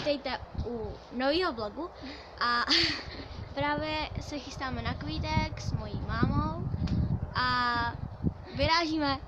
Vítejte u nového vlogu a právě se chystáme na kvítek s mojí mámou a vyrážíme.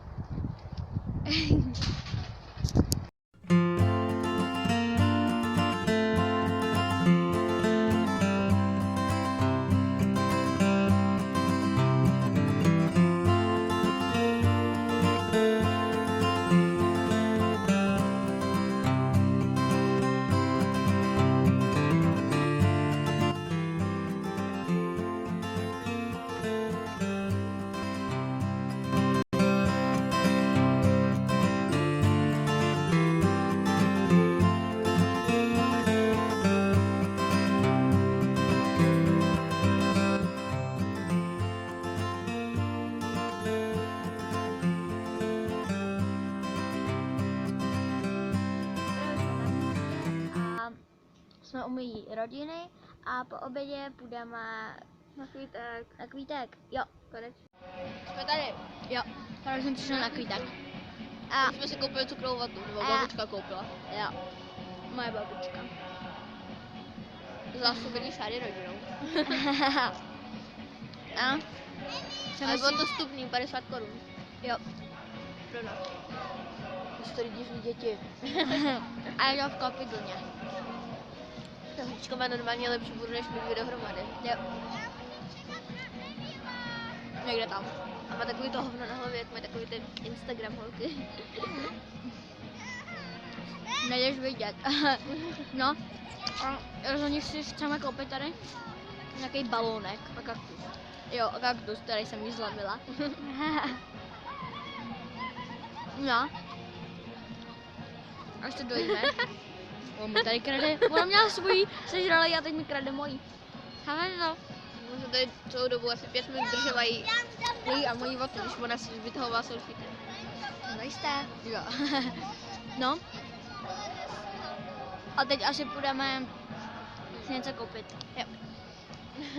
Jsme u mojí rodiny a po obědě půjdeme Na kvítek. na kvítek. Jo, Konečně. Jsme tady. jo, právě jsem přišla na kvítek. A Jsme si koupili cukrovou vatu, nebo A- babička koupila. jo, moje babička. Zásobený šáry rodinou. A Ale bylo to vstupný, 50 korun. Jo. Pro nás. Už to divní děti. A je to v Kopidlně. Ta holčička má normálně lepší budu než my dvě dohromady. Jo. Někde tam. A má takový to hovno na hlavě, jak má takový ten Instagram holky. Nejdeš vidět. No, a rozhodně si chceme koupit tady nějaký balónek. A kaktus. Jo, kaktus, který jsem jí zlomila. No. Až to dojíme. On mi tady krade. Ona měla svoji, sežrala a teď mi krade mojí. Cháme to? Můžu tady celou dobu asi 5 minut držovají její a mojí vatu, když ona si vytahovala selfie. Zajisté. Jo. No. A teď asi půjdeme si něco koupit. Jo.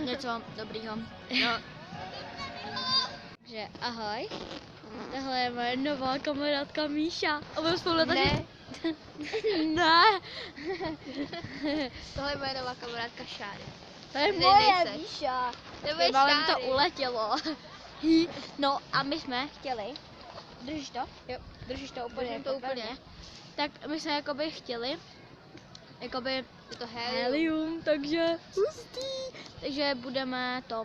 Něco dobrýho. No. Takže ahoj. Tohle je moje nová kamarádka Míša. A budeme spolu letat. Ne. Ne. Tohle je moje nová kamarádka Šáry. To je Ne, moje nejsem. Míša. Nebo je Málem to Šáry. uletělo. No a my jsme chtěli, držíš to? Jo. Držíš to úplně, Držím to úplně. Tak my jsme jakoby chtěli, jakoby Je to helium. helium, takže hustý. Takže budeme to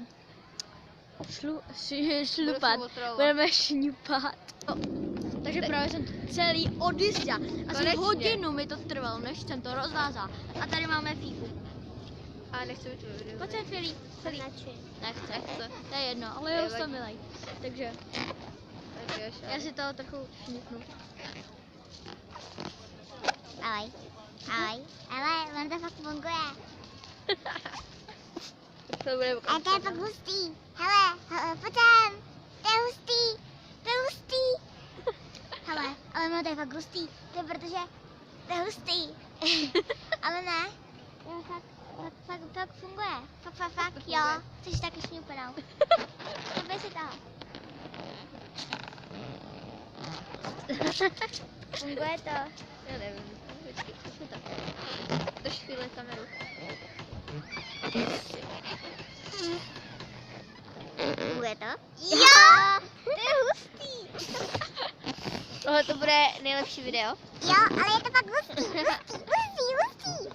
šlupat, budeme šňupat. Takže právě jsem to celý odjistila. Asi Konečně. hodinu mi to trvalo, než jsem to rozvázala. A tady máme fíku. A nechci být ve videu. Pojď sem, Filí. Filí. Nechce. To je jedno, ale je Nevadí. to milej. Takže Tak jo, já Šáry. si to trochu šňupnu. Ahoj. Ahoj. Ale on to fakt funguje. To bude A to je fakt hustý. Hele, pojď sem. To je hustý. To je hustý. Hele, ale ono to je fakt hustý. To je protože to je hustý. Ale ne. To fakt funguje. Fakt, jo. Chceš taky šňupnout. Koupej si to. Funguje to. Já nevím. Počkej, zkusme to. Drž chvíli kameru. Funguje to? Jo! To je hustý. Tohle to bude nejlepší video. Jo, ale je to fakt hustý. Hustý.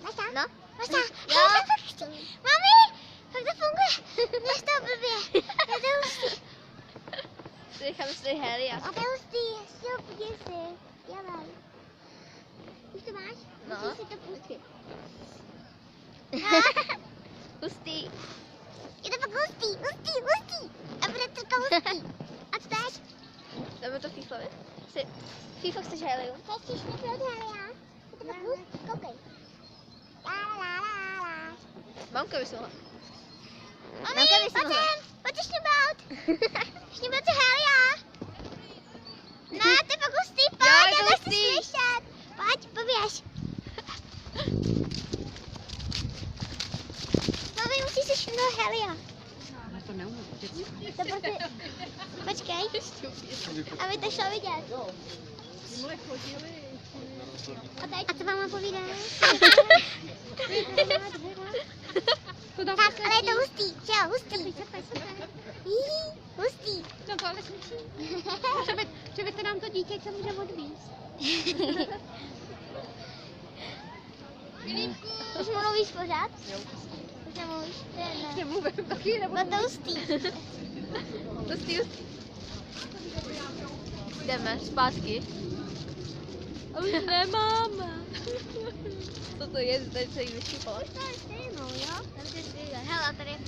Maša? No. Maša, Jo. hele, to fakt hustý. Mami, fakt to funguje. Mě z toho blbě. To je hustý. Necháme si tady helia. A to je hustý. Super, si. Dělej. Už to máš? No. Musíš si to pustit. Hustý. Je to fakt hustý. A bude to hustý. A co teď? Dáme to Fifovi. Fifo, chceš helium? Chceš šňupnout, Helia? Je to fakt hustý. Koukej. La. Mamka by se mohla. Mami, Mamka by se pojď mohla. sem, pojď si šňupat. Šňupat si Helia. Ne, to je fakt hustý, Jo, pojď, je to já to chci hustý. slyšet. Pojď, poběž. Mami, musíš si šňupnout Helia. To neumím. To prostě... Počkej, aby to šlo vidět. víc. A co máma povídá? Tak, ale je to hustý, že jo, hustý. Jí, hustý. No to ale slyší. Převedte nám to dítě, co může odvízt. Už mluvíš pořád? Jo. Už nemluvíš? To je jedno. Nemluvím, taky nebo No to hustý. hustý. Jdeme zpátky. A už nemáme. Co to je, tady se jí vyšípala. To je stejnou, jo? Hele, a tady je...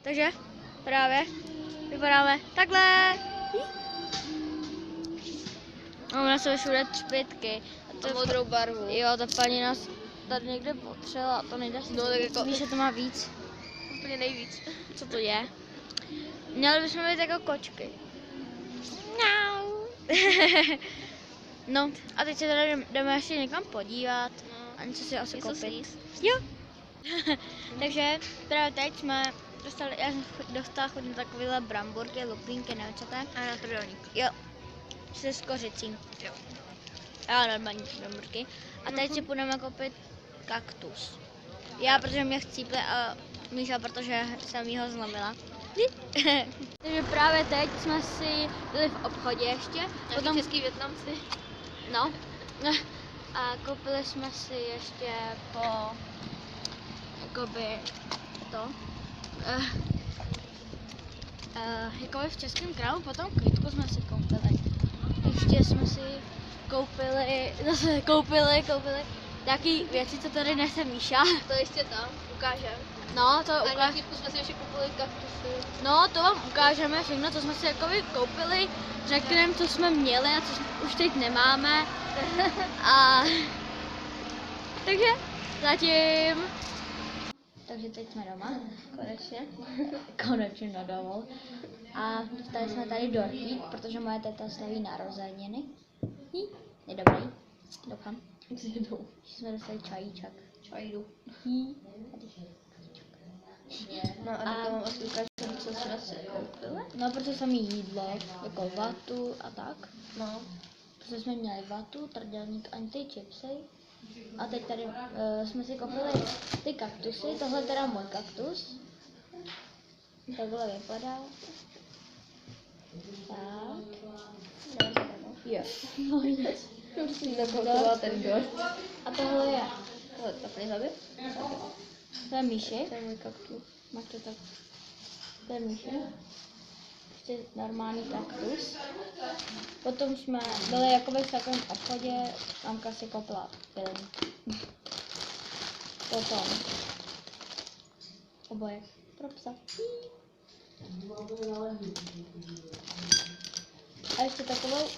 Takže právě vypadáme takhle. A u nás jsou všude třpytky. A modrou barvu. Jo, ta paní nás tady někde potřela a to nejde. No, tak jako- Víš, že to má víc. Úplně nejvíc. Co to je? Měli bychom být jako kočky. No a teď se tady jdeme ještě někam podívat a něco si asi Něco koupit. sníst. Jo. Takže právě teď jsme dostali, já jsem dostala chuť na takovýhle bramburky, lupínky, nevím co to je. A na trdelník. Jo, se s kořicí. Jo. A normální bramburky. A teď si půjdeme koupit kaktus. Já, protože mě chcíple a Míša, protože jsem jí ho zlomila. Takže právě teď jsme si byli v obchodě ještě. Potom český Vietnamci. No. A koupili jsme si ještě po jakoby to. Jakoby v Českém králu potom klítku jsme si koupili. Ještě jsme si koupili taky věci, co tady nese Míša. To ještě tam ukážem. No, to A na ukážeme. chvíľku jsme si ještě koupili kaktusy. No, to vám ukážeme všechno, co jsme si jakoby koupili, řekneme, co jsme měli a co už teď nemáme. A takže zatím. Takže teď jsme doma, konečně. Konečně na domov. A dostali jsme tady dortík, protože moje teta slaví narozeniny. Je dobrý, doufám. Že jsme dostali čajíček. Čajdu. No a teďka vám asi ukážem, co jsme si koupili. No, protože jsme měli jídlo, jako vatu a tak. No. Protože jsme měli vatu, trdelník a ty chipsy. A teď tady jsme si koupili ty kaktusy. Tohle teda můj kaktus. Takhle vypadá. Tak. Jo. Musím zakoutovat ten dort. A tohle je. Tohle to plně zabit. To je Míši. To je můj kaktus. Máš to tak. permission. Prostě normální kaktus. Potom jsme byli jakoby v takovém obchodě, mamka si koupila pilin. Potom oboje pro psa. A ještě takovou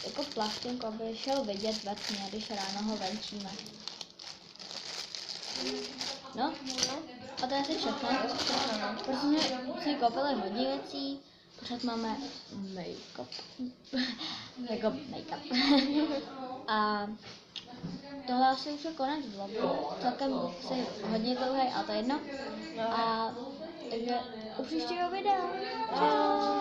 jako plastinku, aby šel vidět ve tmě, když ráno ho venčíme. No, a to je asi všechno. Protože jsme si koupili hodně věcí, pořád máme make-up. Jako make-up. A tohle asi už je konec vlogu. Celkem si hodně dlouhý, ale to je jedno. A takže u příštího videa. Čau.